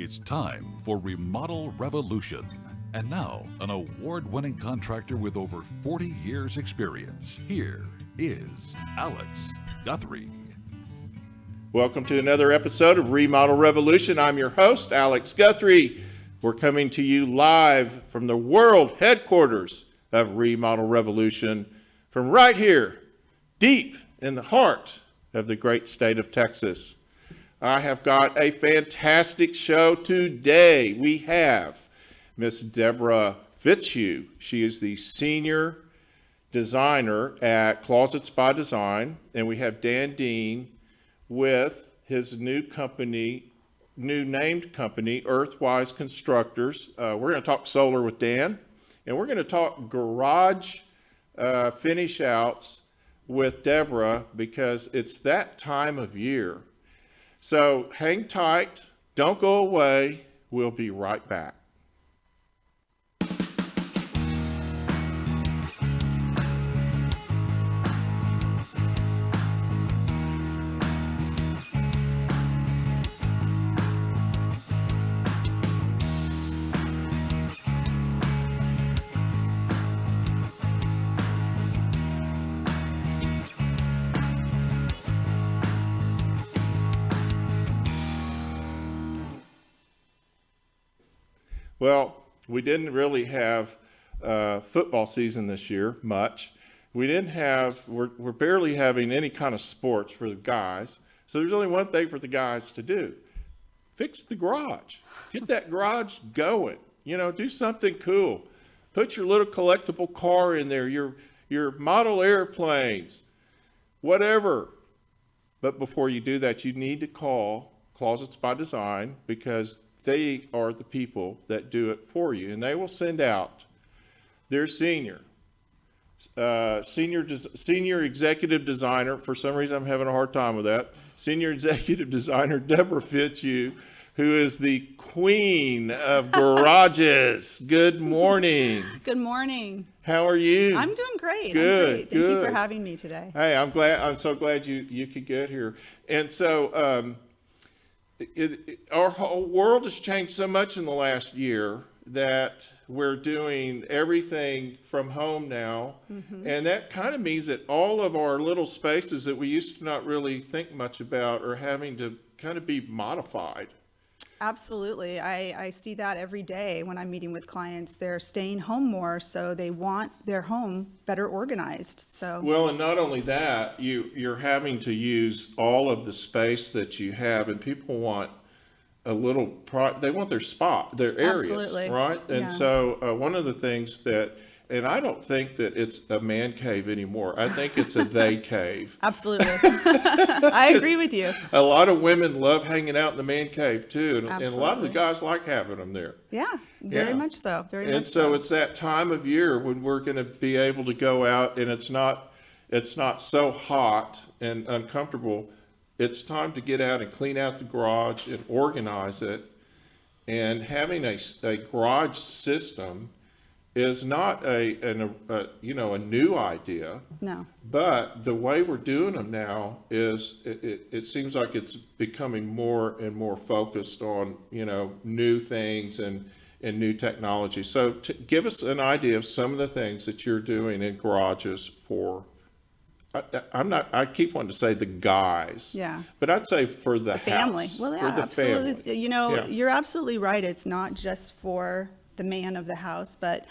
It's time for Remodel Revolution. And now, an award-winning contractor with over 40 years' experience. Here is Alex Guthrie. Welcome to another episode of Remodel Revolution. I'm your host, Alex Guthrie. We're coming to you live from the world headquarters of Remodel Revolution, from right here, deep in the heart of the great state of Texas. I have got a fantastic show today. We have Miss Deborah Fitzhugh. She is the senior designer at Closets by Design, and we have Dan Dean with his new named company, Earthwise Constructors. We're going to talk solar with Dan, and we're going to talk garage finish outs with Deborah because it's that time of year. So hang tight, don't go away, we'll be right back. Well, we didn't really have football season this year, much. We're barely having any kind of sports for the guys. So there's only one thing for the guys to do. Fix the garage. Get that garage going. Do something cool. Put your little collectible car in there, your model airplanes, whatever. But before you do that, you need to call Closets by Design because they are the people that do it for you, and they will send out their senior executive designer. For some reason, I'm having a hard time with that. Senior executive designer Deborah Fitzhugh, who is the queen of garages. Good morning. Good morning. How are you? I'm doing great. Good. Thank you for having me today. Hey, I'm so glad you could get here. And so, our whole world has changed so much in the last year that we're doing everything from home now. Mm-hmm. And that kind of means that all of our little spaces that we used to not really think much about are having to kind of be modified. Absolutely. I see that every day when I'm meeting with clients. They're staying home more, so they want their home better organized. Well, and not only that, you're having to use all of the space that you have, and people want a little they want their spot, their areas. Absolutely. Right? And yeah. So one of the things that, and I don't think that it's a man cave anymore. I think it's a they cave. Absolutely. I agree with you. A lot of women love hanging out in the man cave too. And a lot of the Absolutely. guys like having them there. Yeah, very much so. And so it's that time of year when we're going to be able to go out and it's not so hot and uncomfortable. It's time to get out and clean out the garage and organize it. And having a garage system is not a new idea. No. But the way we're doing them now is it seems like it's becoming more and more focused on new things and new technology. So give us an idea of some of the things that you're doing in garages for. I keep wanting to say the guys. Yeah. But I'd say for the family. house. Well, yeah, for the absolutely. Family. You're absolutely right. It's not just for the man of the house, but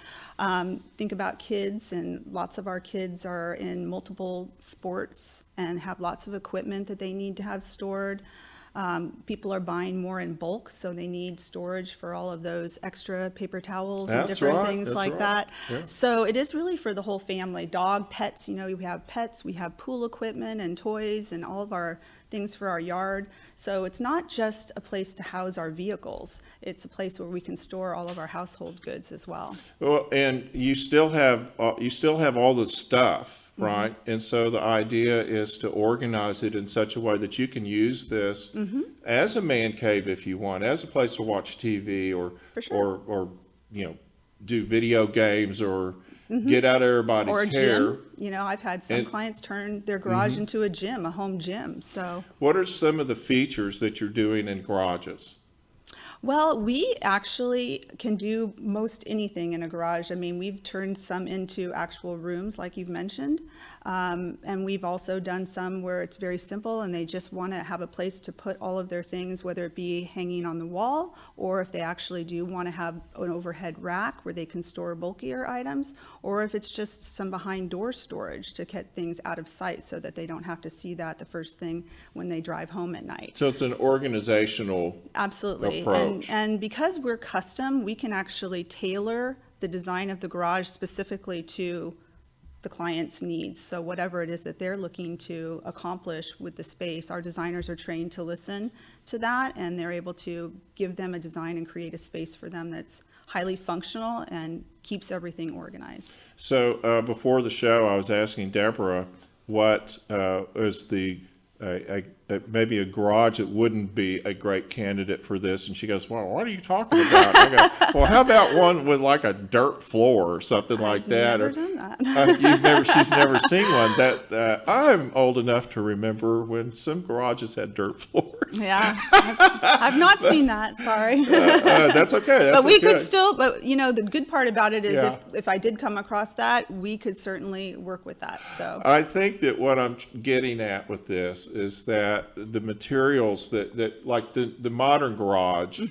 think about kids, and lots of our kids are in multiple sports and have lots of equipment that they need to have stored. People are buying more in bulk, so they need storage for all of those extra paper towels and That's different right, things that's like right. that. Yeah. So it is really for the whole family. Dog, pets, we have pets, we have pool equipment and toys and all of our things for our yard. So it's not just a place to house our vehicles. It's a place where we can store all of our household goods as well. Well, and you still have all the stuff, right? And so the idea is to organize it in such a way that you can use this as a man cave if you want, as a place to watch TV or For sure. or do video games or get out of everybody's Or a hair. gym. I've had some And- clients turn their garage into a gym, a home gym. So, What are some of the features that you're doing in garages? well, we actually can do most anything in a garage. I mean, we've turned some into actual rooms, like you've mentioned. And we've also done some where it's very simple and they just want to have a place to put all of their things, whether it be hanging on the wall, or if they actually do want to have an overhead rack where they can store bulkier items, or if it's just some behind door storage to get things out of sight so that they don't have to see that the first thing when they drive home at night. So it's an organizational Absolutely. approach. And because we're custom, we can actually tailor the design of the garage specifically to the client's needs. So whatever it is that they're looking to accomplish with the space, our designers are trained to listen to that, and they're able to give them a design and create a space for them that's highly functional and keeps everything organized. So before the show, I was asking Deborah what is maybe a garage that wouldn't be a great candidate for this, and she goes, "Well, what are you talking about?" I go, "Well, how about one with like a dirt floor or something like that?" Never Or done that. she's never seen one. That I'm old enough to remember when some garages had dirt floors. Yeah, I've not seen that, sorry. That's okay. That's But we okay. could still, but the good part about it is Yeah. if I did come across that, we could certainly work with that, so. I think that what I'm getting at with this is that the materials that like the modern garage,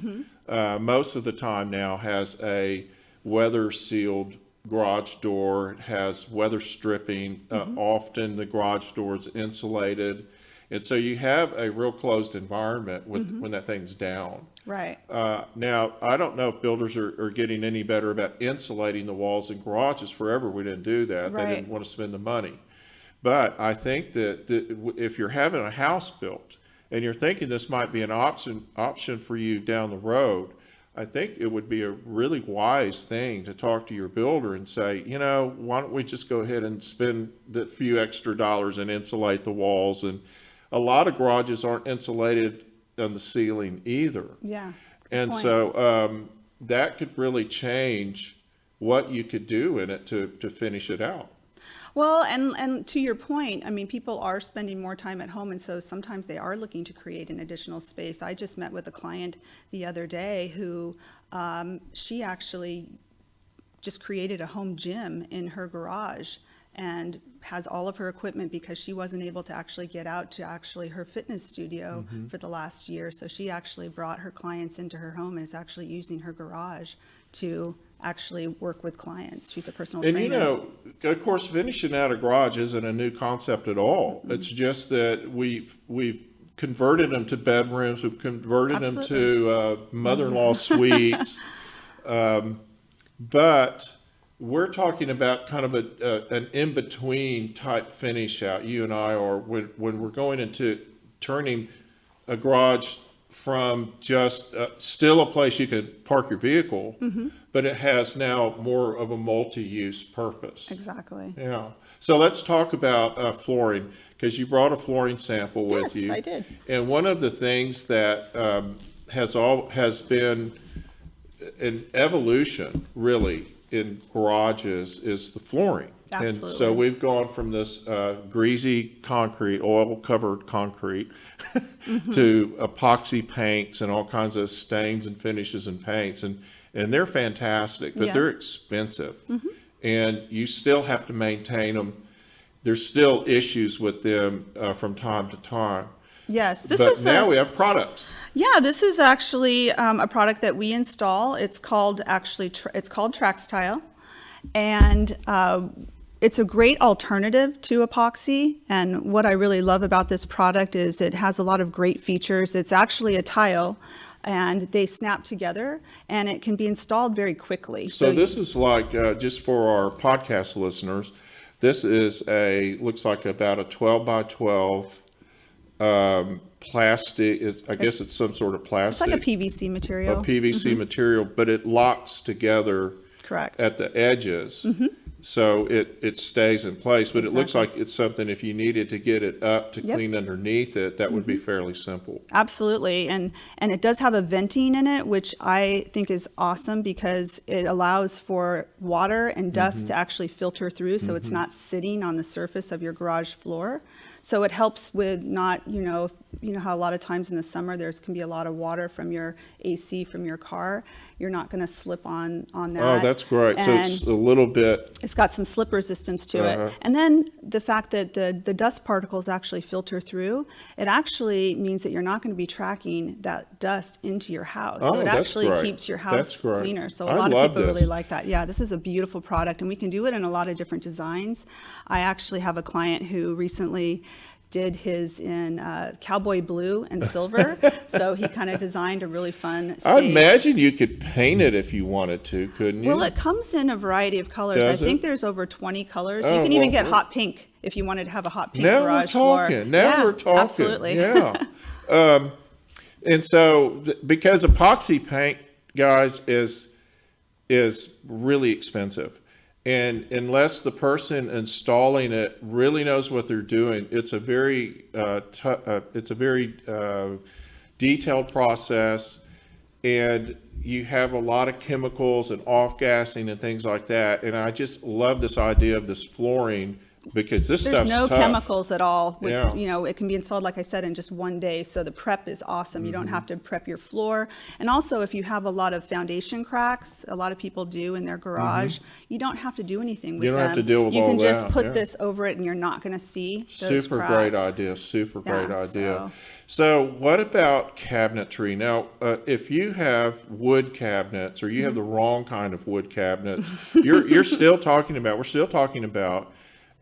most of the time now has a weather sealed garage door. It has weather stripping. Often the garage door is insulated. And so you have a real closed environment when that thing's down. Right. Now, I don't know if builders are getting any better about insulating the walls in garages. Forever we didn't do that. They Right. didn't want to spend the money. But I think that if you're having a house built and you're thinking this might be an option for you down the road, I think it would be a really wise thing to talk to your builder and say, why don't we just go ahead and spend the few extra dollars and insulate the walls? And a lot of garages aren't insulated on the ceiling either. Yeah. good And point. so that could really change what you could do in it to finish it out. Well, and to your point, I mean, people are spending more time at home, and so sometimes they are looking to create an additional space. I just met with a client the other day who, she actually just created a home gym in her garage and has all of her equipment because she wasn't able to actually get out to her fitness studio for the last year. So she actually brought her clients into her home and is actually using her garage to actually work with clients. She's a personal trainer. And of course, finishing out a garage isn't a new concept at all. It's just that we've converted them to bedrooms, we've converted them to mother-in-law suites, but we're talking about kind of an in-between type finish out. You and I are when we're going into turning a garage from just still a place you could park your vehicle, but it has now more of a multi-use purpose. Exactly. Yeah. So let's talk about flooring, because you brought a flooring sample with Yes, you. I did. And one of the things that has been an evolution really in garages is the flooring. And so Absolutely. we've gone from this greasy concrete, oil-covered concrete, to epoxy paints and all kinds of stains and finishes and paints. And they're fantastic, but Yeah. they're expensive. And you still have to maintain them. There's still issues with them from time to time. Yes, this But is now we have products. Yeah, this is actually a product that we install. It's called Trax Tile, and it's a great alternative to epoxy. And what I really love about this product is it has a lot of great features. It's actually a tile, and they snap together, and it can be installed very quickly. So this is like, just for our podcast listeners, this is looks like about a 12 by 12 plastic. I guess it's some sort of It's plastic. like a PVC material. A PVC material, but it locks together Correct. at the edges. So it stays in place, but it looks Exactly. like it's something, if you needed to get it up to Yep. clean underneath it, that would be fairly simple. Absolutely. And it does have a venting in it, which I think is awesome because it allows for water and dust to actually filter through, so it's not sitting on the surface of your garage floor. So it helps with not, you know how a lot of times in the summer can be a lot of water from your AC from your car. You're not going to slip on that. Oh, that's great. So it's a little bit, It's got some slip resistance to Uh-huh. it. And then the fact that the dust particles actually filter through, it actually means that you're not going to be tracking that dust into your house. Oh, So it that's actually great. keeps your That's house great. cleaner. So a I lot of love people really this. like that. Yeah, this is a beautiful product, and we can do it in a lot of different designs. I actually have a client who recently did his in cowboy blue and silver. So he kind of designed a really fun space. I imagine you could paint it if you wanted to, couldn't you? Well, it comes in a variety of colors. Does I think it? there's over 20 colors. Oh, You can even well, get hot pink if you wanted to have a hot pink Now we're garage floor. talking. Now Yeah, we're talking. Absolutely. Yeah. And so, because epoxy paint, guys, is really expensive, and unless the person installing it really knows what they're doing, it's a very detailed process, and you have a lot of chemicals and off-gassing and things like that. And I just love this idea of this flooring, because this There's stuff's no tough. chemicals at all. Yeah. It can be installed, like I said, in just one day. So the prep is awesome. You Mm-hmm. don't have to prep your floor. And also, if you have a lot of foundation cracks, a lot of people do in their garage, you don't have to do anything with Mm-hmm. You don't them. have to deal with You all can just that, put yeah. this over it, and you're not going to see those Super cracks. great idea. Super great Yeah, idea. So what about cabinetry? Now, if you have wood cabinets, or you have the wrong kind of wood cabinets, we're still talking about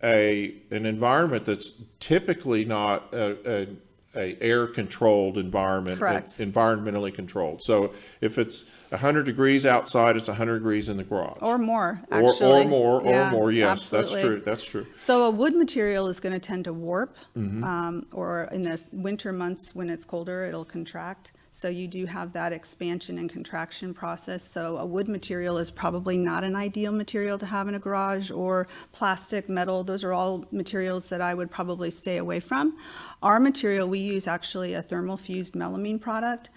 an environment that's typically not a air controlled environment. Correct. It's environmentally controlled. So if it's 100 degrees outside, it's 100 degrees in the garage. Or more, Or actually. more. Yes, absolutely. that's true. That's true. So a wood material is going to tend to warp, Mm-hmm. or in the winter months when it's colder, it'll contract. So you do have that expansion and contraction process. So a wood material is probably not an ideal material to have in a garage, or plastic, metal. Those are all materials that I would probably stay away from. Our material, we use actually a thermal fused melamine product.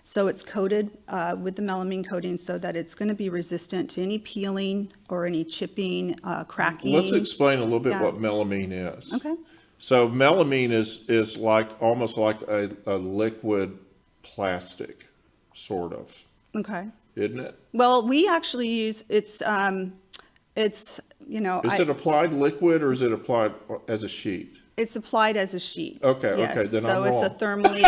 So it's coated with the melamine coating so that it's going to be resistant to any peeling or any chipping, cracking. Let's explain a little bit Yeah. what melamine is. Okay. So melamine is like almost like a liquid plastic, sort of, Okay. isn't it? Well, we actually use it's Is it applied liquid, or is it applied as a sheet? it's applied as a sheet. Okay, Yes, okay, then so I'm it's a wrong. thermally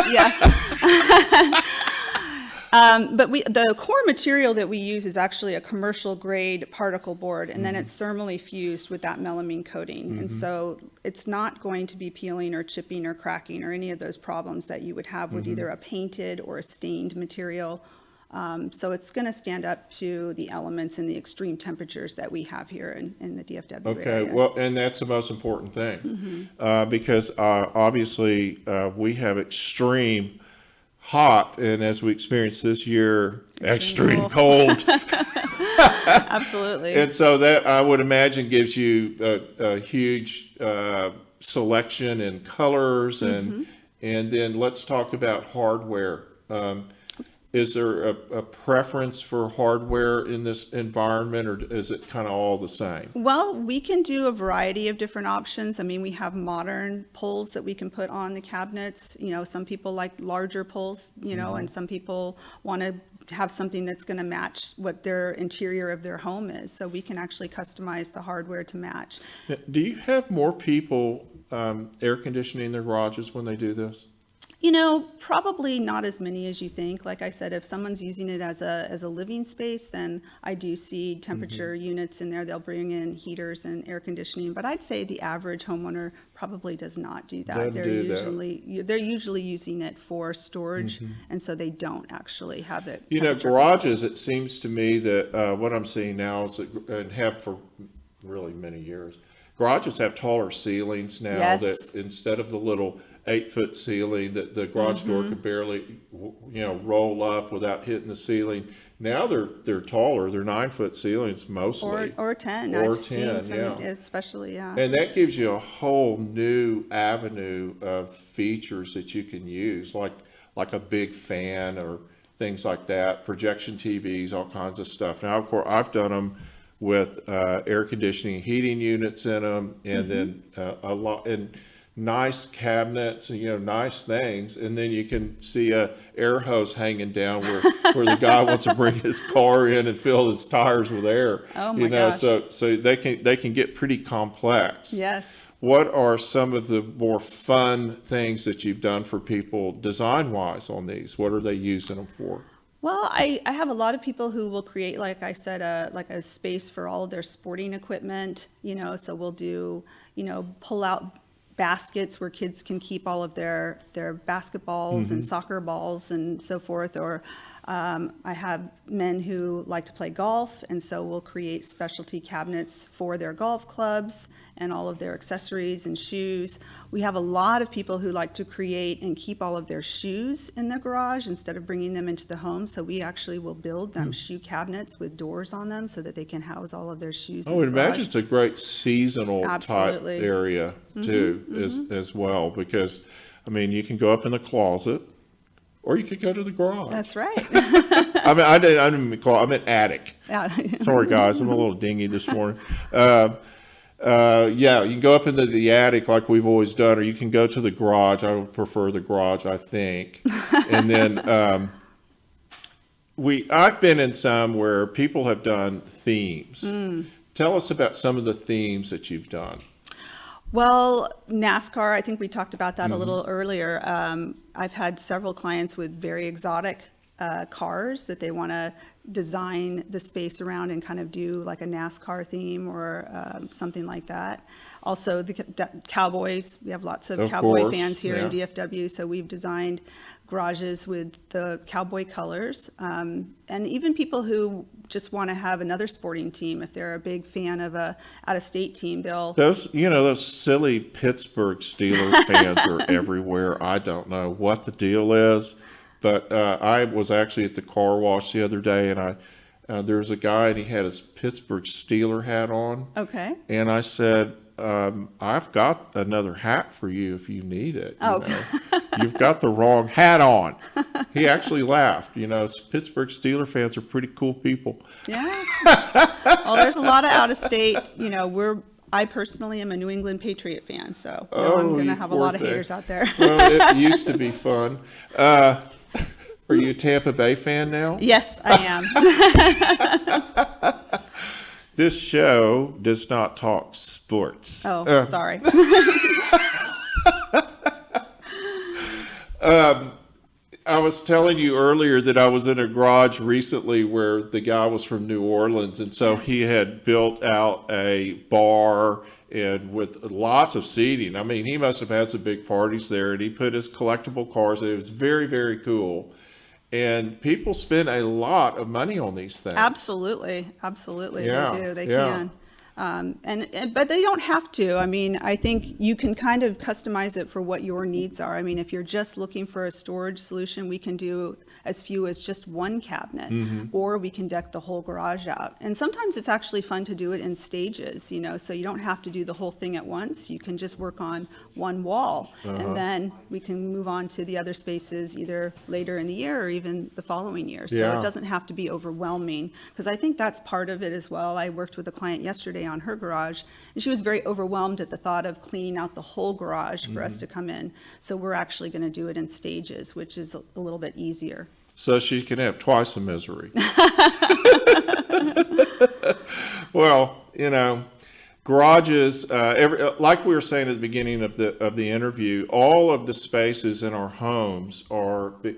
But the core material that we use is actually a commercial grade particle board, and then Mm-hmm. it's thermally fused with that melamine coating. And so it's not going to be peeling or chipping or cracking or any of those problems that you would have with Mm-hmm. either a painted or a stained material. So it's going to stand up to the elements and the extreme temperatures that we have here in the DFW Okay, area. well, and that's the most important thing, because obviously we have extreme hot, and as we experienced this year, extreme cold. Absolutely. And so that, I would imagine, gives you a huge selection in colors, and then let's talk about hardware. Is there a preference for hardware in this environment, or is it kind of all the same? Well, we can do a variety of different options. I mean, we have modern pulls that we can put on the cabinets. Some people like larger pulls, and some people want to have something that's going to match what their interior of their home is. So we can actually customize the hardware to match. Do you have more people air conditioning their garages when they do this? Probably not as many as you think. Like I said, if someone's using it as a living space, then I do see temperature units in there. They'll bring in heaters and air conditioning, but I'd say the average homeowner probably does not do that. Doesn't do that. They're usually using it for storage, and so they don't actually have it. Garages, it seems to me that what I'm seeing now is that, and have for really many years, garages have taller ceilings now. Yes. That instead of the little 8-foot ceiling that the garage door could barely, roll up without hitting the ceiling. Now they're taller. They're 9-foot ceilings mostly. Or 10. Or I've seen 10, some, yeah. especially, yeah. And that gives you a whole new avenue of features that you can use, like a big fan or things like that, projection TVs, all kinds of stuff. Now, of course, I've done them with air conditioning, heating units in them, and then a lot and nice cabinets and nice things, and then you can see a air hose hanging down where the guy wants to bring his car in and fill his tires with air. Oh my gosh. So they can get pretty complex. Yes. What are some of the more fun things that you've done for people design wise on these? What are they using them for? Well, I have a lot of people who will create, like I said, a space for all of their sporting equipment, so we'll do, pull out baskets where kids can keep all of their basketballs and soccer balls and so forth. Or I have men who like to play golf, and so we'll create specialty cabinets for their golf clubs and all of their accessories and shoes. We have a lot of people who like to create and keep all of their shoes in the garage instead of bringing them into the home. So we actually will build them shoe cabinets with doors on them so that they can house all of their shoes. I would imagine it's a great seasonal Absolutely. type area too, as well, because you can go up in the closet, or you could go to the garage. That's right. I didn't call. I meant attic. Yeah. Sorry, guys, I'm a little dingy this morning. You can go up into the attic like we've always done, or you can go to the garage. I would prefer the garage, I think. And then I've been in some where people have done themes. Tell us about some of the themes that you've done. Well, NASCAR, I think we talked about that a little earlier. I've had several clients with very exotic cars that they want to design the space around and kind of do like a NASCAR theme or something like that. Also, the Cowboys, we have lots of Cowboy course, fans here in yeah. DFW, so we've designed garages with the Cowboy colors. And even people who just want to have another sporting team, if they're a big fan of a out-of-state team, they'll... Those silly Pittsburgh Steelers fans are everywhere. I don't know what the deal is, but I was actually at the car wash the other day, and there was a guy, and he had his Pittsburgh Steeler hat on. Okay. And I said, I've got another hat for you if you need it. You've got the wrong hat on. He actually laughed. Pittsburgh Steeler fans are pretty cool people. Yeah. Well, there's a lot of out-of-state, I personally am a New England Patriot fan, so I'm going to have a lot of haters out there. Well, it used to be fun. Are you a Tampa Bay fan now? Yes, I am. This show does not talk sports. Oh, sorry. I was telling you earlier that I was in a garage recently where the guy was from New Orleans, and so he had built out a bar and with lots of seating. He must have had some big parties there, and he put his collectible cars there. It was very, very cool. And people spend a lot of money on these things. Absolutely. Yeah, They do. They yeah. can. But they don't have to. I think you can kind of customize it for what your needs are. If you're just looking for a storage solution, we can do as few as just one cabinet, or we can deck the whole garage out. And sometimes it's actually fun to do it in stages, so you don't have to do the whole thing at once. You can just work on one wall, and then we can move on to the other spaces either later in the year or even the following year. So Yeah. it doesn't have to be overwhelming, because I think that's part of it as well. I worked with a client yesterday on her garage, and she was very overwhelmed at the thought of cleaning out the whole garage for us to come in. So we're actually going to do it in stages, which is a little bit easier. So she can have twice the misery. Well, Garages, like we were saying at the beginning of the interview, all of the spaces in our homes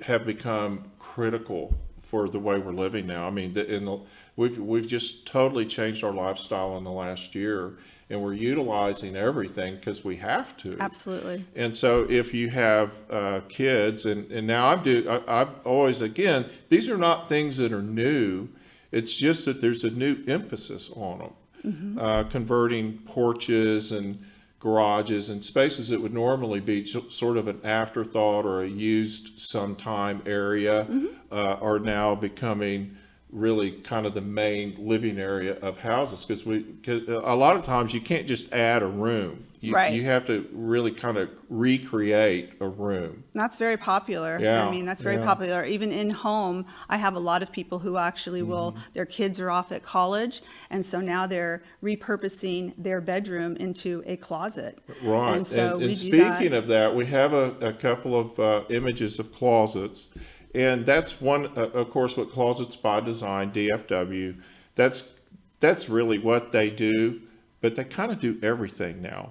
have become critical for the way we're living now. I mean, we've just totally changed our lifestyle in the last year, and we're utilizing everything because we have to. Absolutely. And so if you have kids, and now I've always, again, these are not things that are new. It's just that there's a new emphasis on them. Converting porches and garages and spaces that would normally be sort of an afterthought or a used sometime area are now becoming really kind of the main living area of houses, because a lot of times you can't just add a room. Right. You have to really kind of recreate a room. That's very popular. Yeah, I mean, that's very popular. Even in home, I have a lot of people who actually their kids are off at college, and so now they're repurposing their bedroom into a closet. Right. And so and speaking of that, we have a couple of images of closets, and that's one, of course, what Closets by Design, DFW, that's really what they do. But they kind of do everything now.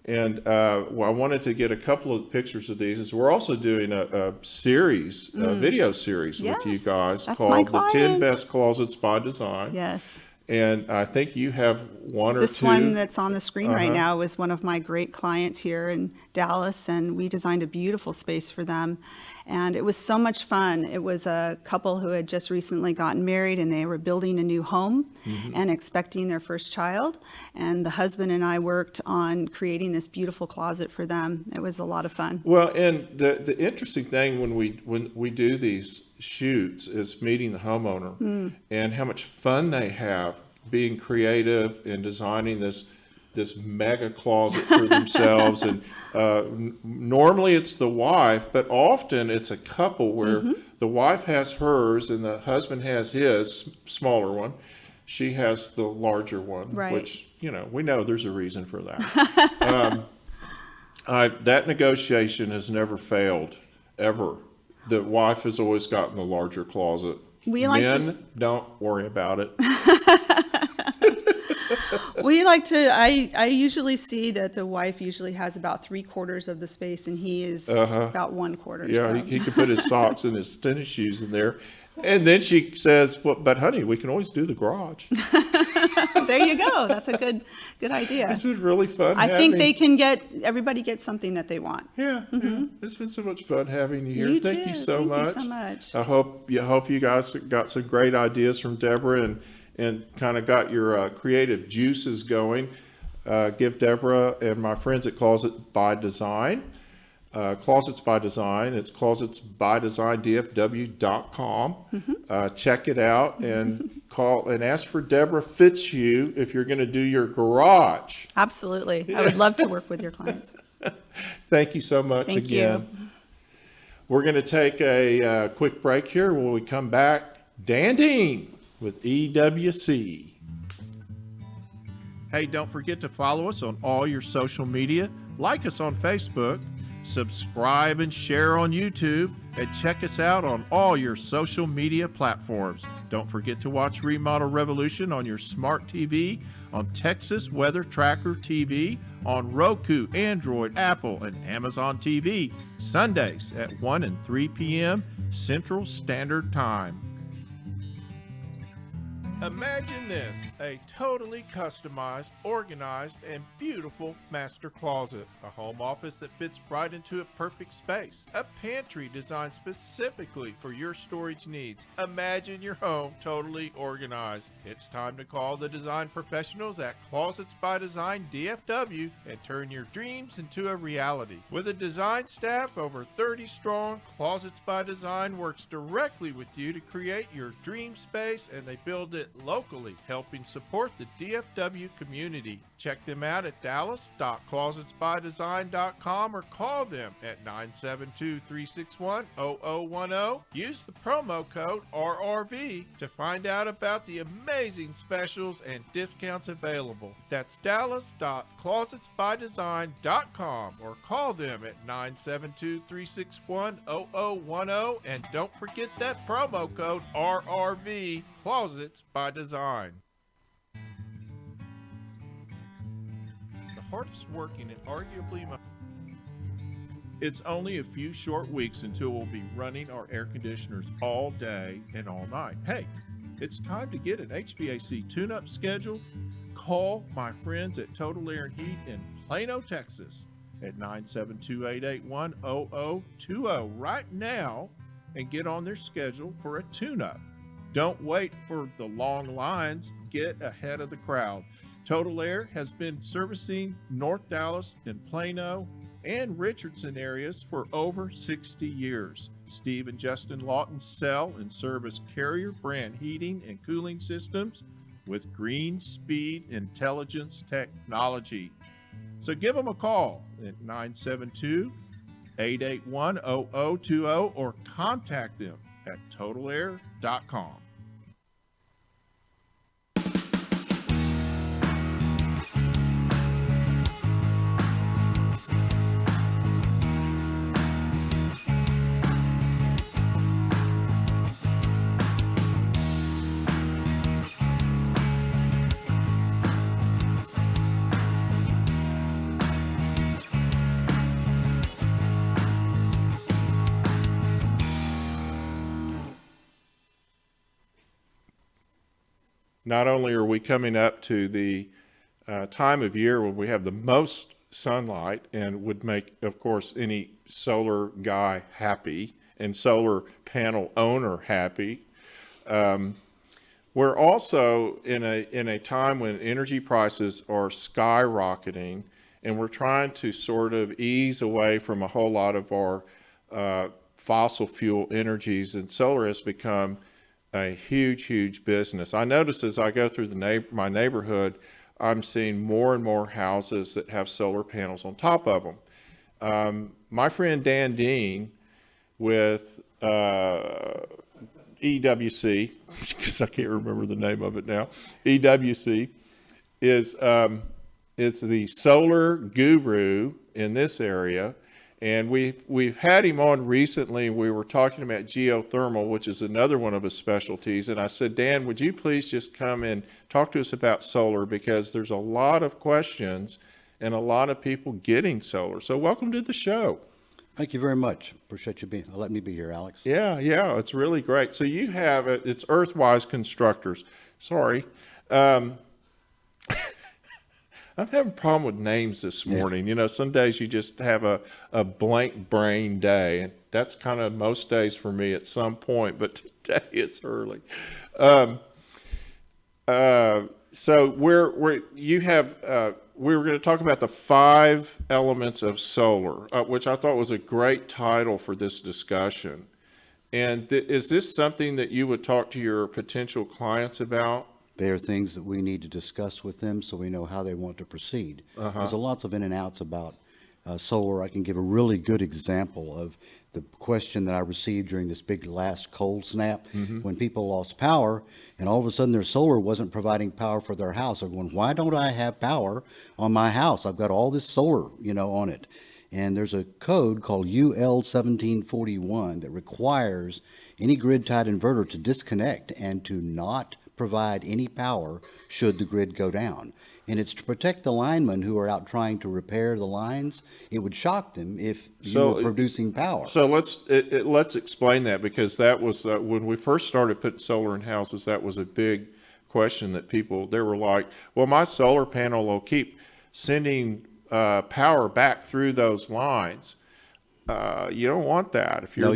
And I wanted to get a couple of pictures of these. As we're also doing a series, a video series with you guys called The 10 Best Closets by Design. Yes. And I think you have one or two. This one that's on the screen right now is one of my great clients here in Dallas, and we designed a beautiful space for them. And it was so much fun. It was a couple who had just recently gotten married, and they were building a new home and expecting their first child. And the husband and I worked on creating this beautiful closet for them. It was a lot of fun. Well, and the interesting thing when we do these shoots is meeting the homeowner and how much fun they have being creative and designing this mega closet for themselves. And normally it's the wife, but often it's a couple where the wife has hers and the husband has his smaller one. She has the larger one, which, we know there's a reason for that. That negotiation has never failed, ever. The wife has always gotten the larger closet. Men, don't worry about it. I usually see that the wife usually has about 3/4 of the space, and he is about 1/4. Yeah, So. he can put his socks and his tennis shoes in there. And then she says, well, but honey, we can always do the garage. There you go. That's a good idea. It's been really fun. I think everybody gets something that they want. Yeah, it's been so much fun having you here. Thank you so Thank much. you so much. I hope you guys got some great ideas from Deborah and kind of got your creative juices going. Give Deborah and my friends at Closet by Design. Closets by Design. It's closetsbydesignDFW.com. Check it out and call and ask for Deborah Fitzhugh if you're going to do your garage. Absolutely. I would love to work with your clients. Thank you so much again. You. We're going to take a quick break here. When we come back, Dan Dean with EWC. Hey, don't forget to follow us on all your social media. Like us on Facebook. Subscribe and share on YouTube, and check us out on all your social media platforms. Don't forget to watch Remodel Revolution on your smart TV, on Texas Weather Tracker TV, on Roku, Android, Apple, and Amazon TV, Sundays at 1 and 3 p.m. Central Standard Time. Imagine this, a totally customized, organized, and beautiful master closet. A home office that fits right into a perfect space. A pantry designed specifically for your storage needs. Imagine your home totally organized. It's time to call the design professionals at Closets by Design DFW and turn your dreams into a reality. With a design staff over 30 strong, Closets by Design works directly with you to create your dream space, and they build it locally, helping support the DFW community. Check them out at dallas.closetsbydesign.com or call them at 972-361-0010. Use the promo code RRV to find out about the amazing specials and discounts available. That's dallas.closetsbydesign.com or call them at 972-361-0010, and don't forget that promo code RRV. Closets by Design. hardest working and arguably my... It's only a few short weeks until we'll be running our air conditioners all day and all night. Hey, it's time to get an HVAC tune-up scheduled. Call my friends at Total Air and Heat in Plano, Texas at 972-881-0020 right now and get on their schedule for a tune-up. Don't wait for the long lines. Get ahead of the crowd. Total Air has been servicing North Dallas and Plano and Richardson areas for over 60 years. Steve and Justin Lawton sell and service Carrier brand heating and cooling systems with Green Speed Intelligence technology. So give them a call at 972-881-0020 or contact them at totalair.com. Not only are we coming up to the time of year when we have the most sunlight and would make, of course, any solar guy happy and solar panel owner happy, we're also in a time when energy prices are skyrocketing, and we're trying to sort of ease away from a whole lot of our fossil fuel energies, and solar has become a huge business. I notice as I go through my neighborhood, I'm seeing more and more houses that have solar panels on top of them. My friend Dan Dean with EWC, because I can't remember the name of it now, EWC is the solar guru in this area. And we've had him on recently. We were talking about geothermal, which is another one of his specialties. And I said, Dan, would you please just come and talk to us about solar, because there's a lot of questions and a lot of people getting solar. So welcome to the show. Thank you very much. Appreciate you letting me be here, Alex. Yeah, it's really great. So you have it's Earthwise Constructors. Sorry. I'm having a problem with names this morning. You know, some days you just have a blank brain day, and that's kind of most days for me at some point, but today it's early. So we were going to talk about the 5 elements of solar, which I thought was a great title for this discussion. And is this something that you would talk to your potential clients about? They are things that we need to discuss with them so we know how they want to proceed. There's lots of in and outs about solar. I can give a really good example of the question that I received during this big last cold snap, when people lost power and all of a sudden their solar wasn't providing power for their house. They're going, why don't I have power on my house? I've got all this solar, on it. And there's a code called UL 1741 that requires any grid-tied inverter to disconnect and to not provide any power should the grid go down. And it's to protect the linemen who are out trying to repair the lines. It would shock them if you were producing power. So let's explain that, because that was when we first started putting solar in houses, that was a big question that they were like, well, my solar panel will keep sending power back through those lines. You don't want that if you're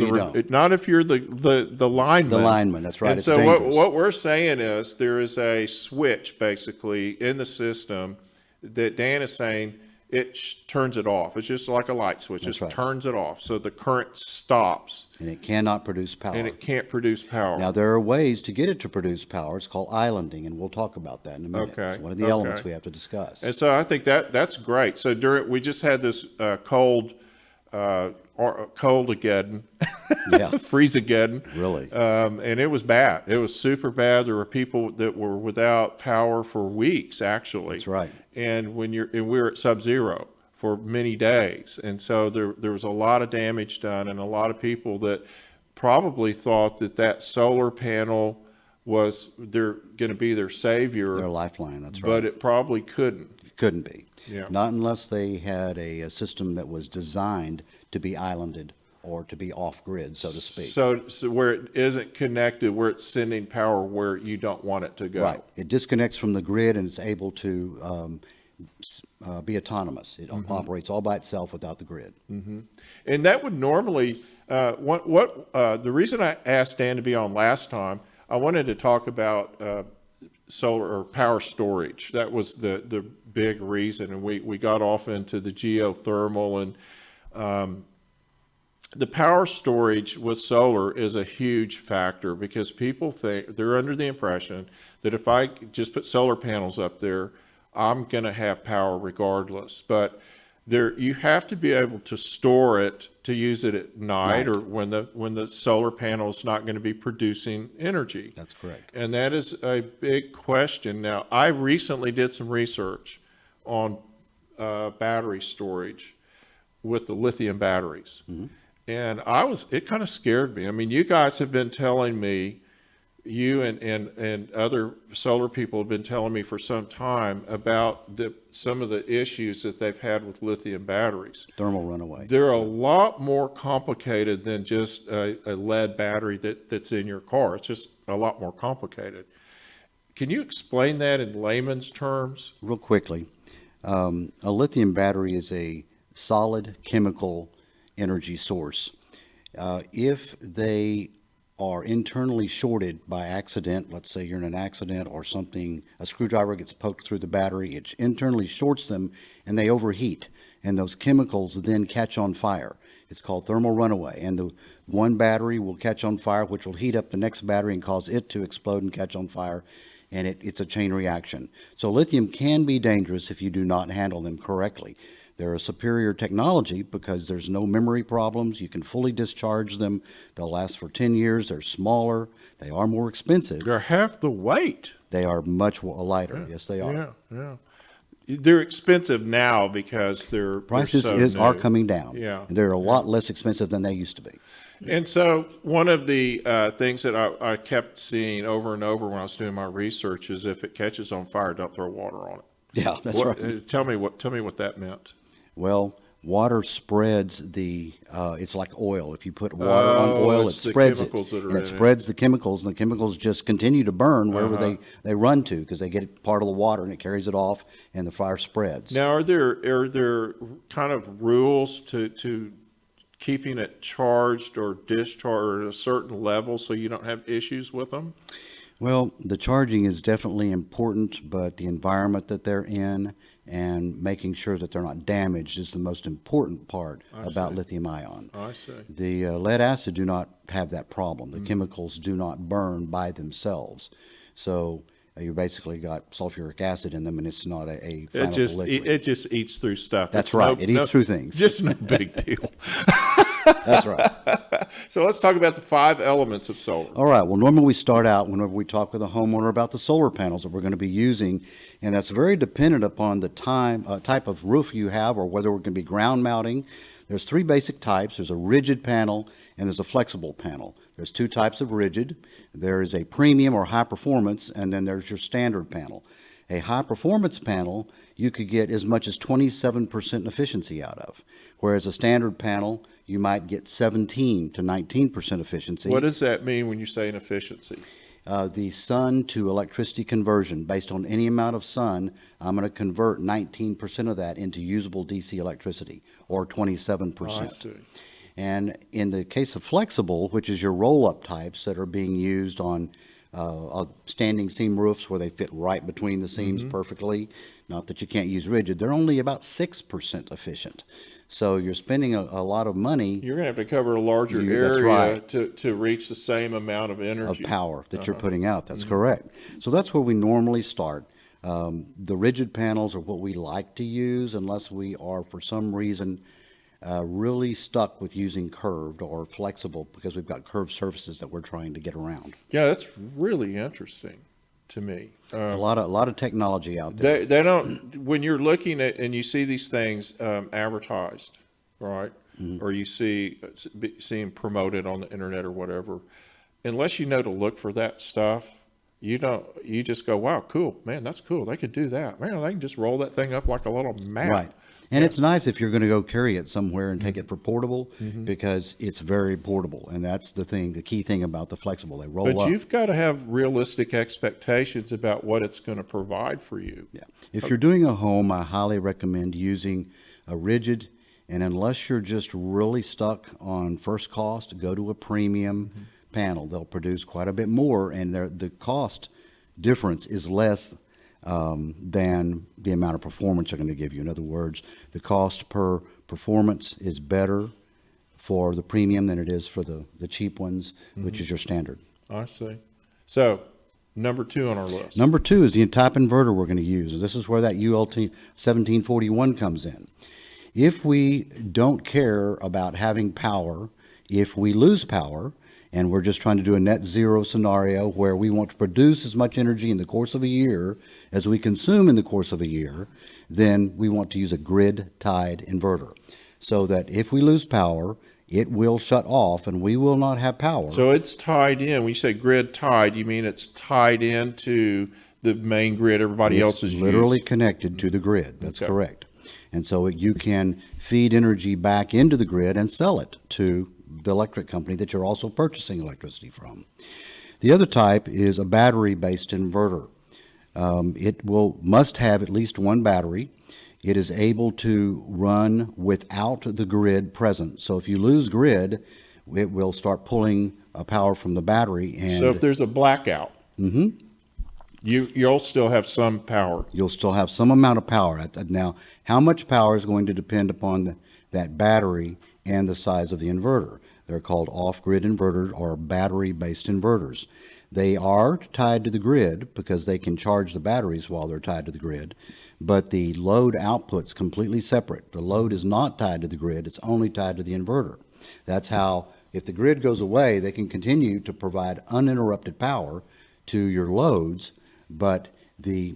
not if you're the lineman. The lineman, that's right. And it's so dangerous. what we're saying is there is a switch basically in the system that Dan is saying it turns it off. It's just like a light switch. That's just right. turns it off, so the current stops. And it cannot produce power. And it can't produce power. Now, there are ways to get it to produce power. It's called islanding, and we'll talk about that in a minute. Okay. It's one of the elements we have to discuss. And so I think that's great. So we just had this cold-ageddon, freeze-ageddon. Really. And it was bad. It was super bad. There were people that were without power for weeks, actually. That's right. And we were at sub-zero for many days. And so there was a lot of damage done, and a lot of people that probably thought that solar panel was going to be their savior. Their lifeline, that's right. But it probably couldn't. It couldn't be. Yeah. Not unless they had a system that was designed to be islanded or to be off-grid, so to speak. So where it isn't connected, where it's sending power where you don't want it to go. Right. It disconnects from the grid and it's able to be autonomous. It operates all by itself without the grid. And that would normally, the reason I asked Dan to be on last time, I wanted to talk about solar or power storage. That was the big reason, and we got off into the geothermal, and the power storage with solar is a huge factor because people think, they're under the impression that if I just put solar panels up there, I'm going to have power regardless. But you have to be able to store it to use it at night, or when the solar panel is not going to be producing energy. That's correct. And that is a big question. Now, I recently did some research on battery storage with the lithium batteries. And it kind of scared me. I mean, you guys have been telling me, you and other solar people have been telling me for some time about some of the issues that they've had with lithium batteries. Thermal runaway. They're a lot more complicated than just a lead battery that's in your car. It's just a lot more complicated. Can you explain that in layman's terms? Real quickly, a lithium battery is a solid chemical energy source. If they are internally shorted by accident, let's say you're in an accident or something, a screwdriver gets poked through the battery, it internally shorts them and they overheat, and those chemicals then catch on fire. It's called thermal runaway, and the one battery will catch on fire, which will heat up the next battery and cause it to explode and catch on fire, and it's a chain reaction. So lithium can be dangerous if you do not handle them correctly. They're a superior technology because there's no memory problems. You can fully discharge them. They'll last for 10 years. They're smaller. They are more expensive. They're half the weight. They are much lighter. Yeah. Yes, they are. Yeah, yeah. They're expensive now because they're Prices they're so are new. coming down. Yeah. They're a lot less expensive than they used to be. And so one of the things that I kept seeing over and over when I was doing my research is if it catches on fire, don't throw water on it. Yeah, that's right. Tell me what that meant. Well, water spreads it's like oil. If you put water on oil, it it's the spreads it. chemicals that are And in it it. spreads the chemicals, and the chemicals just continue to burn wherever they run to, because they get part of the water and it carries it off and the fire spreads. Now, are there kind of rules to keeping it charged or discharged at a certain level so you don't have issues with them? Well, the charging is definitely important, but the environment that they're in and making sure that they're not damaged is the most important part about lithium ion. I see. The lead acid do not have that problem. The chemicals do not burn by themselves. So you basically got sulfuric acid in them, and it's not a flammable liquid. It just eats through stuff. That's It's right. It eats through things. Just no big deal. That's right. So let's talk about the 5 elements of solar. All right. Well, normally we start out whenever we talk with a homeowner about the solar panels that we're going to be using, and that's very dependent upon the type of roof you have or whether we're going to be ground mounting. There's 3 basic types. There's a rigid panel and there's a flexible panel. There's 2 types of rigid. There is a premium or high performance, and then there's your standard panel. A high performance panel you could get as much as 27% efficiency out of, whereas a standard panel you might get 17 to 19% efficiency. What does that mean when you say an efficiency? The sun to electricity conversion, based on any amount of sun, I'm going to convert 19% of that into usable DC electricity, or 27%. I see. And in the case of flexible, which is your roll-up types that are being used on standing seam roofs where they fit right between the seams perfectly, not that you can't use rigid, they're only about 6% efficient. So you're spending a lot of money. You're going to have to cover a larger That's area right. to reach the same amount of energy. Of power that you're putting out. That's correct. So that's where we normally start. The rigid panels are what we like to use unless we are, for some reason, really stuck with using curved or flexible because we've got curved surfaces that we're trying to get around. Yeah, that's really interesting to me. A lot of technology out there. They don't, when you're looking at and you see these things advertised, right? Or you seeing promoted on the internet or whatever, unless you know to look for that stuff, you just go, wow, cool, man, that's cool. They could do that. Man, they can just roll that thing up like a little map. Right. And it's nice if you're going to go carry it somewhere and take it for portable, Mm-hmm. because it's very portable. And that's the key thing about the flexible. They roll But up. you've got to have realistic expectations about what it's going to provide for you. Yeah. If you're doing a home, I highly recommend using a rigid, and unless you're just really stuck on first cost, go to a premium panel. They'll produce quite a bit more, and the cost difference is less than the amount of performance they're going to give you. In other words, the cost per performance is better for the premium than it is for the cheap ones, which is your standard. I see. So, number 2 on our list. Number 2 is the type inverter we're going to use. And this is where that ULT 1741 comes in. If we don't care about having power, if we lose power, and we're just trying to do a net zero scenario where we want to produce as much energy in the course of a year as we consume in the course of a year, then we want to use a grid-tied inverter. So that if we lose power, it will shut off and we will not have power. So it's tied in. When you say grid tied, you mean it's tied into the main grid everybody else is literally used. connected to the grid. That's Okay. correct. And so you can feed energy back into the grid and sell it to the electric company that you're also purchasing electricity from. The other type is a battery-based inverter. It must have at least one battery. It is able to run without the grid present. So if you lose grid, it will start pulling power from the battery. And So if there's a blackout, you'll still have some power. you'll still have some amount of power. Now, how much power is going to depend upon that battery and the size of the inverter. They're called off-grid inverters or battery-based inverters. They are tied to the grid because they can charge the batteries while they're tied to the grid, but the load output's completely separate. The load is not tied to the grid, it's only tied to the inverter. That's how, if the grid goes away, they can continue to provide uninterrupted power to your loads, but the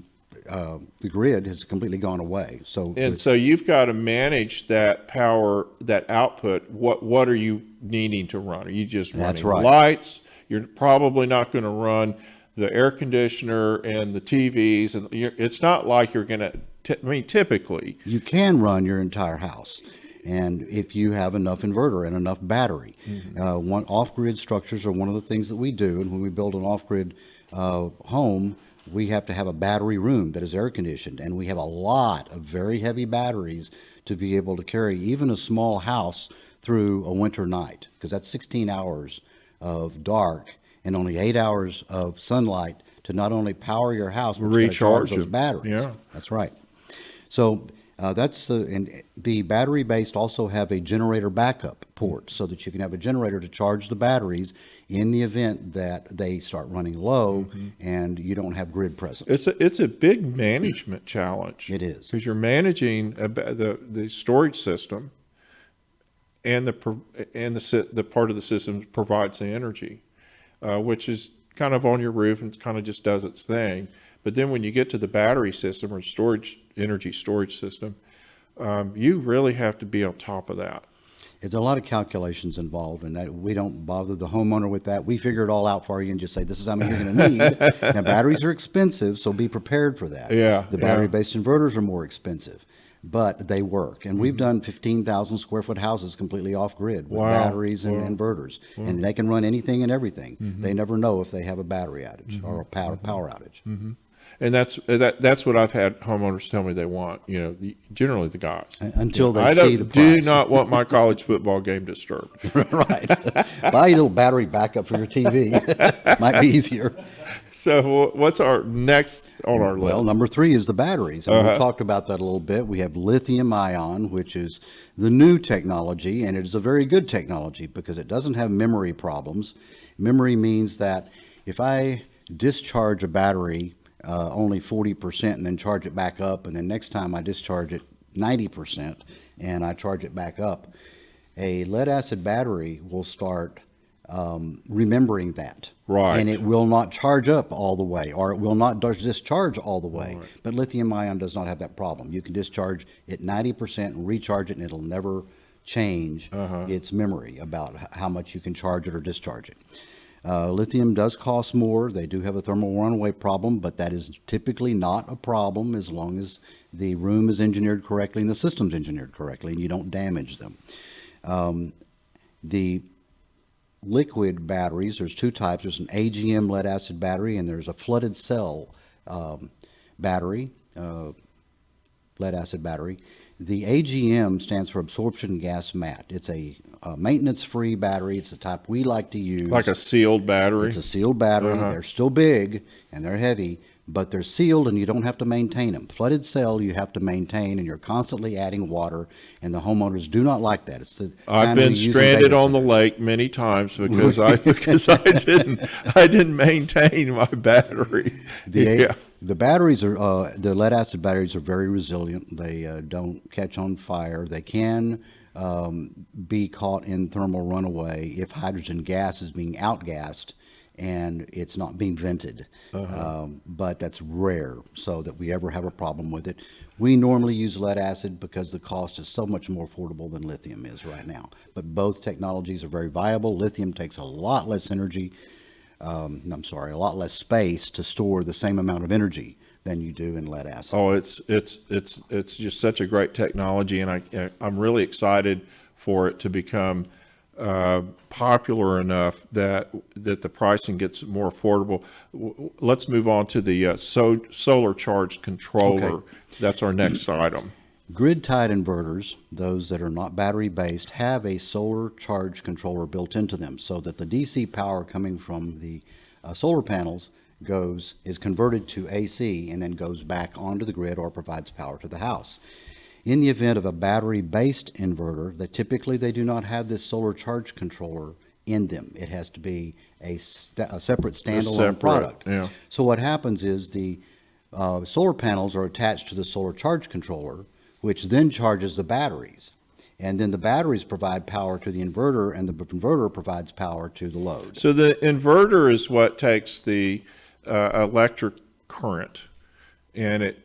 grid has completely gone away. So So you've got to manage that power, that output. What are you needing to run? Are you just That's running right. lights? You're probably not going to run the air conditioner and the TVs, and it's not like you're going to. I mean, typically, you can run your entire house, and if you have enough inverter and enough battery. One off-grid structures are one of the things that we do, and when we build an off-grid home, we have to have a battery room that is air conditioned, and we have a lot of very heavy batteries to be able to carry even a small house through a winter night, because that's 16 hours of dark and only 8 hours of sunlight to not only power your house, but you gotta charge Recharge those it. batteries. Yeah. That's right. So and the battery-based also have a generator backup port so that you can have a generator to charge the batteries in the event that they start running low and you don't have grid present. it's a big management challenge. It is. because you're managing the storage system, and the part of the system that provides the energy, which is kind of on your roof and kind of just does its thing. But then when you get to the battery system or energy storage system, you really have to be on top of that. It's a lot of calculations involved, and that we don't bother the homeowner with that. We figure it all out for you and just say, this is how many you're going to need. Now, batteries are expensive, so be prepared for that. Yeah, The yeah. battery-based inverters are more expensive, but they work. And we've done 15,000 square foot houses completely off-grid with Wow. batteries and inverters. And they can run anything and everything. They never know if they have a battery outage or a power outage. And that's what I've had homeowners tell me they want. Generally the guys. Until they I see the do price. not want my college football game disturbed. Right. Buy a little battery backup for your TV. Might be easier. So what's our next on our Well, list? number 3 is the batteries. And we talked about that a little bit. We have lithium ion, which is the new technology, and it is a very good technology because it doesn't have memory problems. Memory means that if I discharge a battery only 40% and then charge it back up, and then next time I discharge it 90% and I charge it back up, a lead acid battery will start remembering that. Right. And it will not charge up all the way, or it will not discharge all the way. Right. But lithium ion does not have that problem. You can discharge it 90% and recharge it, and it'll never change its memory about how much you can charge it or discharge it. Lithium does cost more. They do have a thermal runaway problem, but that is typically not a problem as long as the room is engineered correctly and the system's engineered correctly and you don't damage them. The liquid batteries, there's two types. There's an AGM lead acid battery and there's a flooded cell battery, lead acid battery. The AGM stands for absorption gas mat. It's a maintenance-free battery. It's the type we like to use. Like a sealed battery? It's a sealed battery. They're still big and they're heavy, but they're sealed and you don't have to maintain them. Flooded cell you have to maintain and you're constantly adding water, and the homeowners do not like that. It's the I've been stranded on the lake many times because I didn't maintain my battery. The batteries are the lead acid batteries are very resilient. They don't catch on fire. They can be caught in thermal runaway if hydrogen gas is being outgassed and it's not being vented. But that's rare, so that we ever have a problem with it. We normally use lead acid because the cost is so much more affordable than lithium is right now. But both technologies are very viable. Lithium takes a lot less energy. A lot less space to store the same amount of energy than you do in lead acid. Oh, it's just such a great technology, and I'm really excited for it to become popular enough that the pricing gets more affordable. Let's move on to the solar charge controller. Okay. That's our next item. Grid-tied inverters, those that are not battery-based, have a solar charge controller built into them so that the DC power coming from the solar panels is converted to AC and then goes back onto the grid or provides power to the house. In the event of a battery-based inverter, they do not have this solar charge controller in them. It has to be a separate standalone product. Yeah. So what happens is the solar panels are attached to the solar charge controller, which then charges the batteries. And then the batteries provide power to the inverter, and the inverter provides power to the load. So the inverter is what takes the electric current and it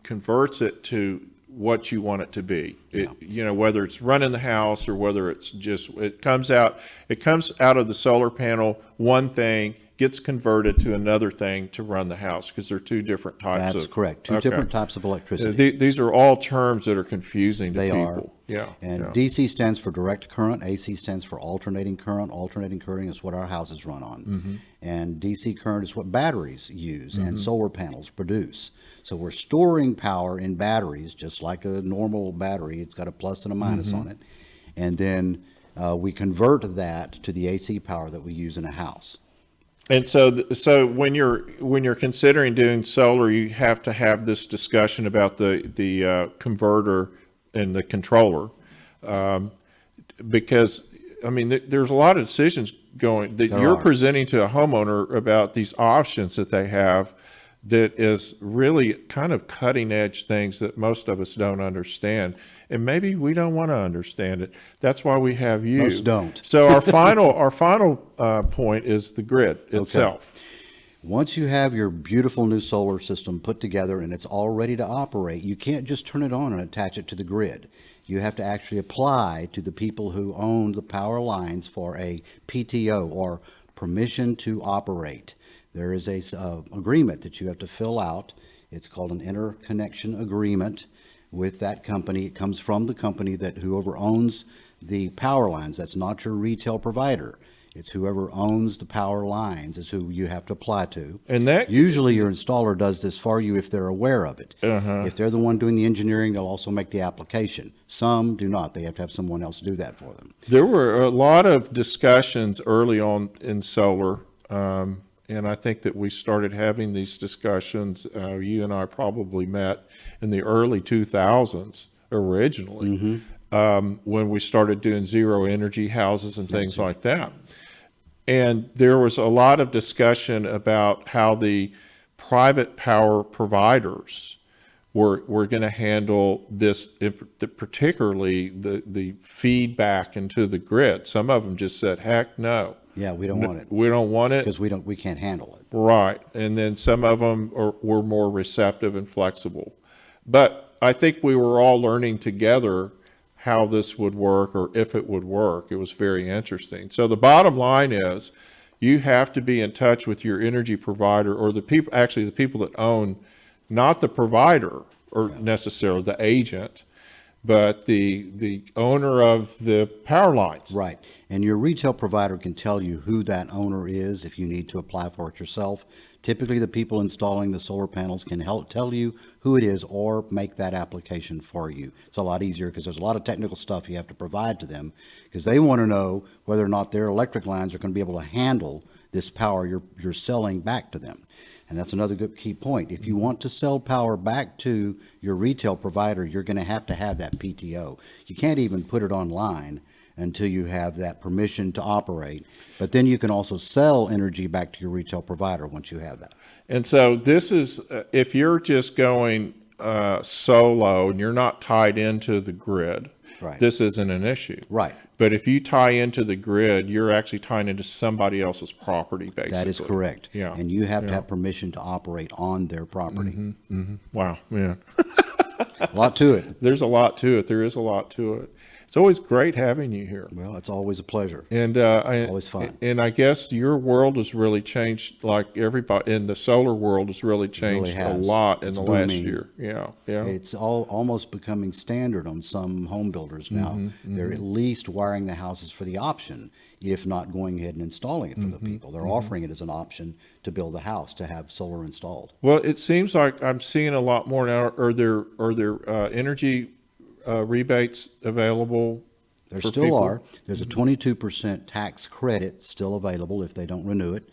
converts it to what you want it to be. Whether it's running the house or whether it's just, it comes out of the solar panel, one thing gets converted to another thing to run the house, because they're two different types. That's correct. Two different types of electricity. These are all terms that are confusing to They people. are. DC stands for direct current. AC stands for alternating current. Alternating current is what our houses run on. And DC current is what batteries use and solar panels produce. So we're storing power in batteries, just like a normal battery. It's got a plus and a minus on it. And then we convert that to the AC power that we use in a house. And so when you're considering doing solar, you have to have this discussion about the converter and the controller, because there's a lot of decisions going that you're presenting to a homeowner about these options that they have, that is really kind of cutting edge things that most of us don't understand. And maybe we don't want to understand it. That's why we have you. Most don't. So our final point is the grid itself. Once you have your beautiful new solar system put together and it's all ready to operate, you can't just turn it on and attach it to the grid. You have to actually apply to the people who own the power lines for a PTO, or permission to operate. There is a agreement that you have to fill out. It's called an interconnection agreement with that company. It comes from the company that whoever owns the power lines. That's not your retail provider. It's whoever owns the power lines is who you have to apply to. And that usually your installer does this for you if they're aware of it. If they're the one doing the engineering, they'll also make the application. Some do not. They have to have someone else do that for them. There were a lot of discussions early on in solar, and I think that we started having these discussions. You and I probably met in the early 2000s originally, when we started doing zero energy houses and things like that. And there was a lot of discussion about how the private power providers were going to handle this, particularly the feedback into the grid. Some of them just said, heck no. Yeah, we don't want it. We don't want it. Because we can't handle it. Right. And then some of them were more receptive and flexible. But I think we were all learning together how this would work or if it would work. It was very interesting. So the bottom line is you have to be in touch with your energy provider, or the people, actually the people that own, not the provider or necessarily the agent, but the owner of the power lines. Right. And your retail provider can tell you who that owner is if you need to apply for it yourself. Typically, the people installing the solar panels can help tell you who it is or make that application for you. It's a lot easier because there's a lot of technical stuff you have to provide to them, because they want to know whether or not their electric lines are going to be able to handle this power you're selling back to them. And that's another good key point. If you want to sell power back to your retail provider, you're going to have that PTO. You can't even put it online until you have that permission to operate. But then you can also sell energy back to your retail provider once you have that. And so this is, if you're just going solo and you're not tied into the grid, Right. this isn't an issue. Right. But if you tie into the grid, you're actually tying into somebody else's property, basically. That is correct. Yeah. And you have to have permission to operate on their property. Wow, man. A lot to it. There's a lot to it. There is a lot to it. It's always great having you here. Well, it's always a pleasure. And Always fun. And I guess your world has really changed, like everybody in the solar world has really changed a has. lot in It's the last booming. year. Yeah, yeah. It's almost becoming standard on some home builders now. They're at least wiring the houses for the option, if not going ahead and installing it for the people. They're offering it as an option to build a house, to have solar installed. Well, it seems like I'm seeing a lot more now. Are there energy rebates available? There for still people? are. There's a 22% tax credit still available if they don't renew it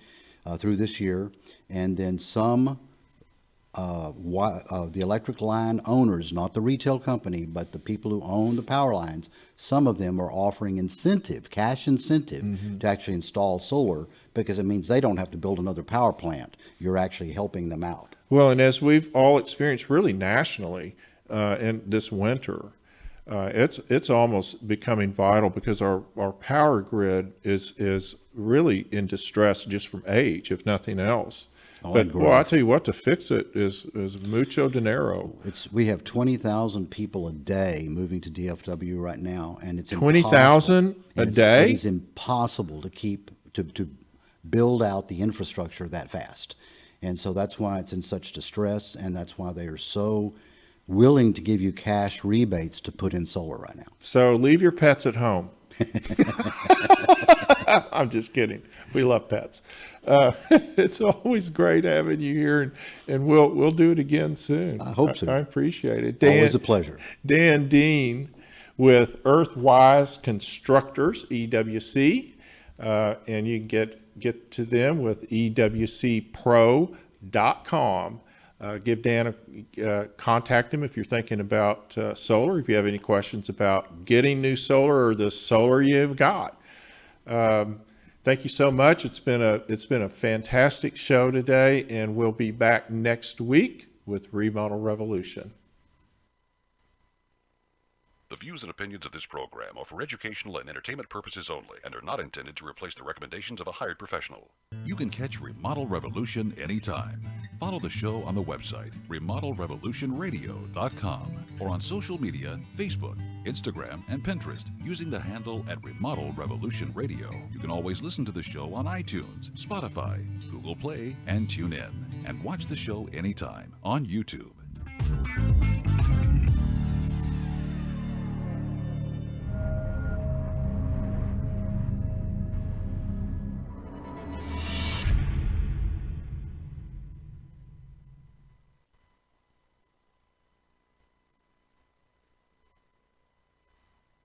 through this year. And then some the electric line owners, not the retail company, but the people who own the power lines, some of them are offering cash incentive to actually install solar, because it means they don't have to build another power plant. You're actually helping them out. Well, and as we've all experienced really nationally in this winter, it's almost becoming vital, because our power grid is really in distress just from age, if nothing else. But well, I tell you what, to fix it is mucho dinero. We have 20,000 people a day moving to DFW right now, and it's 20,000 a day? It is impossible to build out the infrastructure that fast. And so that's why it's in such distress, and that's why they are so willing to give you cash rebates to put in solar right now. So leave your pets at home. I'm just kidding. We love pets. It's always great having you here, and we'll do it again soon. I hope so. I appreciate it. Always a pleasure. Dan Dean with Earthwise Constructors, EWC, and you can get to them with ewcpro.com. Give Dan contact him if you're thinking about solar, if you have any questions about getting new solar or the solar you've got. Thank you so much. It's been a fantastic show today, and we'll be back next week with Remodel Revolution. The views and opinions of this program are for educational and entertainment purposes only and are not intended to replace the recommendations of a hired professional. You can catch Remodel Revolution anytime. Follow the show on the website, remodelrevolutionradio.com, or on social media, Facebook, Instagram, and Pinterest, using the handle @Remodel Revolution Radio. You can always listen to the show on iTunes, Spotify, Google Play, and TuneIn, and watch the show anytime on YouTube.